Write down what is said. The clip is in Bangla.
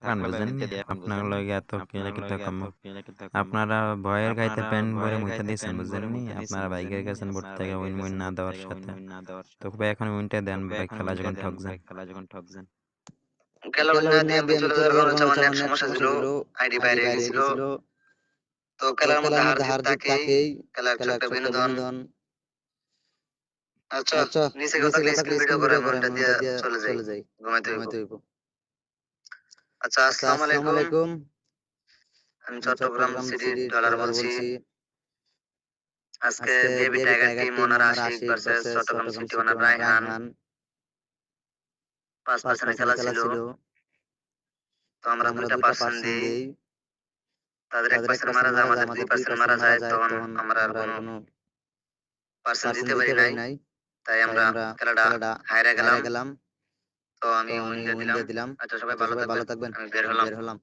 পান বুঝছেননি? আপনার লগে এত কেলে কেতে কম আপনারা ভয়ের গাইতে প্যান ভরে মুইতা দিয়েছেন বুঝছেননি? আপনারা বাইকে গেছেন ভোট থেকে উইন মুইন না দেওয়ার সাথে। তো ভাই এখন উইনটা দেন ভাই খেলা যখন ঠকছেন। খেলা উইন না দিয়ে আমি চলে যাওয়ার কারণ হচ্ছে আমার নেট সমস্যা ছিল, আইডি বাইরে হয়ে গেছিল। তো খেলার মধ্যে হার জিত থাকেই, খেলা একটু একটা বিনোদন। আচ্ছা, নিচে কেউ থাকলে স্ক্রিন ভিডিও করে আমি ওইটা দিয়ে চলে যাই, ঘুমাইতে হইব। আচ্ছা, আসসালামু আলাইকুম। আমি চট্টগ্রাম সিটি ডলার বলছি। আজকে BAB tiger team owner Ashiq versus Chittagong city owner Raihan. 5% খেলা ছিল। তো আমরা 2% দিই। তাদের 1% মারা যায়, আমাদের 2% মারা যায়, তখন আমরা আর কোনো পার্সেন্ট দিতে পারি নাই। তাই আমরা খেলাটা হাইরা গেলাম। তো আমি উইন দিয়ে দিলাম। আচ্ছা, সবাই ভালো থাকবেন। আমি বের হলাম।